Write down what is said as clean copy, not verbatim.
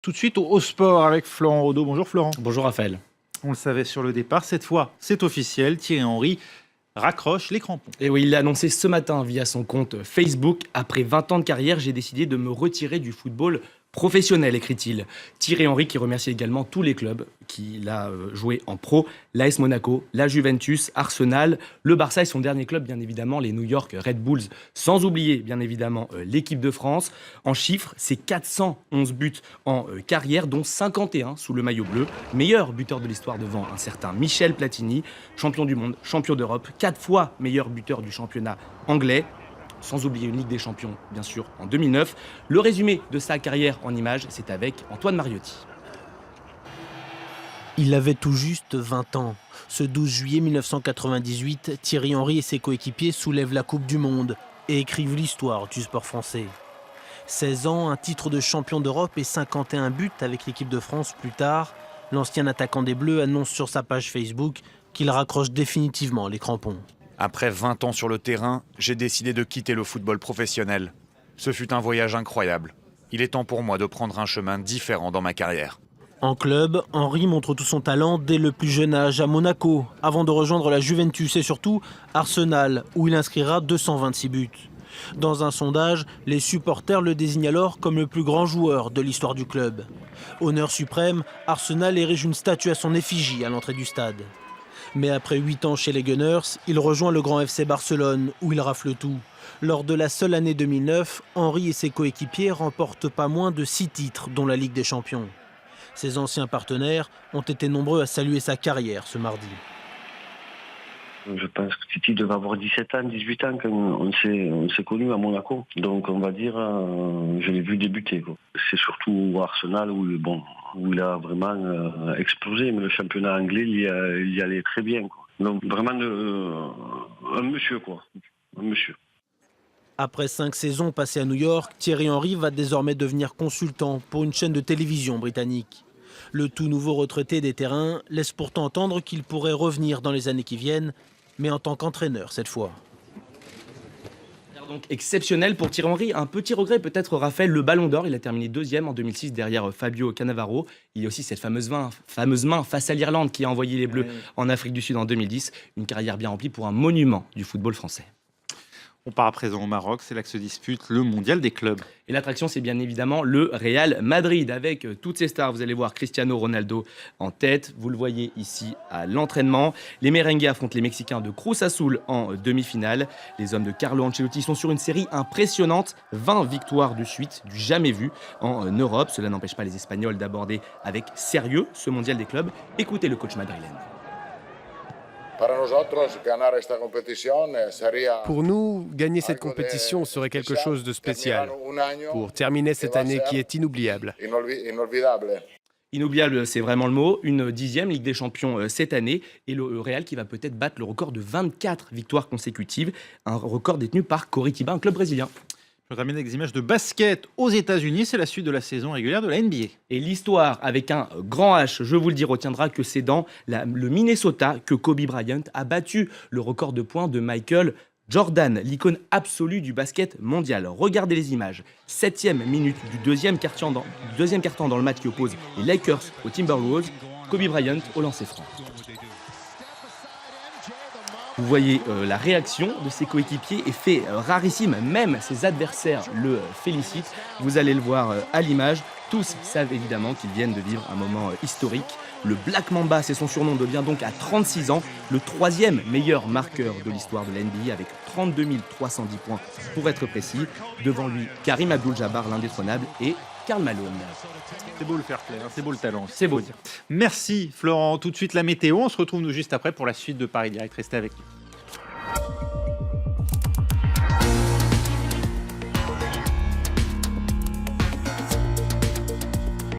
tout de suite au sport avec Florent Rodeau. Bonjour Florent. Bonjour Raphaël. On le savait sur le départ, cette fois c'est officiel, Thierry Henry raccroche les crampons. Et oui, il l'a annoncé ce matin via son compte Facebook. Après 20 ans de carrière, j'ai décidé de me retirer du football professionnel, écrit-il. Thierry Henry qui remercie également tous les clubs qu'il a joué en pro, l'AS Monaco, la Juventus, Arsenal, le Barça et son dernier club, bien évidemment, les New York Red Bulls, sans oublier, bien évidemment, l'équipe de France. En chiffres, c'est 411 buts en carrière, dont 51 sous le maillot bleu. Meilleur buteur de l'histoire devant un certain Michel Platini, champion du monde, champion d'Europe, 4 fois meilleur buteur du championnat anglais. Sans oublier une Ligue des Champions, bien sûr, en 2009. Le résumé de sa carrière en images, c'est avec Antoine Mariotti. Il avait tout juste 20 ans. Ce 12 juillet 1998, Thierry Henry et ses coéquipiers soulèvent la Coupe du Monde et écrivent l'histoire du sport français. 16 ans, un titre de champion d'Europe et 51 buts avec l'équipe de France plus tard, l'ancien attaquant des Bleus annonce sur sa page Facebook qu'il raccroche définitivement les crampons. Après 20 ans sur le terrain, j'ai décidé de quitter le football professionnel. Ce fut un voyage incroyable. Il est temps pour moi de prendre un chemin différent dans ma carrière. En club, Henry montre tout son talent dès le plus jeune âge à Monaco, avant de rejoindre la Juventus et surtout Arsenal, où il inscrira 226 buts. Dans un sondage, les supporters le désignent alors comme le plus grand joueur de l'histoire du club. Honneur suprême, Arsenal érige une statue à son effigie à l'entrée du stade. Mais après 8 ans chez les Gunners, il rejoint le grand FC Barcelone, où il rafle tout. Lors de la seule année 2009, Henry et ses coéquipiers remportent pas moins de 6 titres, dont la Ligue des Champions. Ses anciens partenaires ont été nombreux à saluer sa carrière ce mardi. Je pense que Titi devait avoir 17 ans, 18 ans quand on s'est connus à Monaco. Donc on va dire, je l'ai vu débuter, quoi. C'est surtout Arsenal où il a vraiment explosé, mais le championnat anglais, il y allait très bien, quoi. Donc vraiment un monsieur, quoi. Un monsieur. Après 5 saisons passées à New York, Thierry Henry va désormais devenir consultant pour une chaîne de télévision britannique. Le tout nouveau retraité des terrains laisse pourtant entendre qu'il pourrait revenir dans les années qui viennent, mais en tant qu'entraîneur cette fois. Donc exceptionnel pour Thierry Henry. Un petit regret peut-être, Raphaël, le Ballon d'Or. Il a terminé 2e en 2006 derrière Fabio Cannavaro. Il y a aussi cette fameuse main face à l'Irlande qui a envoyé les Bleus en Afrique du Sud en 2010. Une carrière bien remplie pour un monument du football français. On part à présent au Maroc, c'est là que se dispute le mondial des clubs. Et l'attraction, c'est bien évidemment le Real Madrid, avec toutes ses stars. Vous allez voir Cristiano Ronaldo en tête. Vous le voyez ici à l'entraînement. Les Merengues affrontent les Mexicains de Cruz Azul en demi-finale. Les hommes de Carlo Ancelotti sont sur une série impressionnante. 20 victoires de suite, du jamais vu en Europe. Cela n'empêche pas les Espagnols d'aborder avec sérieux ce mondial des clubs. Écoutez le coach madrilène. Pour nous, gagner cette compétition serait quelque chose de spécial pour terminer cette année qui est inoubliable. Inoubliable, c'est vraiment le mot. Une 10e Ligue des Champions cette année et le Real qui va peut-être battre le record de 24 victoires consécutives, un record détenu par Coritiba, un club brésilien. Je termine avec des images de basket aux États-Unis. C'est la suite de la saison régulière de la NBA. Et l'histoire, avec un grand H, je vous le dis, retiendra que c'est dans le Minnesota que Kobe Bryant a battu le record de points de Michael Jordan, l'icône absolue du basket mondial. Regardez les images. 7e minute du deuxième quart-temps dans le match qui oppose les Lakers aux Timberwolves. Kobe Bryant au lancer franc. Vous voyez la réaction de ses coéquipiers est fait rarissime, même ses adversaires le félicitent. Vous allez le voir à l'image. Tous savent évidemment qu'ils viennent de vivre un moment historique. Le Black Mamba, c'est son surnom, devient donc à 36 ans le 3e meilleur marqueur de l'histoire de l'NBA avec 32 310 points pour être précis. Devant lui, Karim Abdul-Jabbar, l'indétrônable, et Karl Malone. C'est beau le fair play, c'est beau le talent. C'est beau. Merci Florent. Tout de suite la météo. On se retrouve nous juste après pour la suite de Paris Direct. Restez avec nous.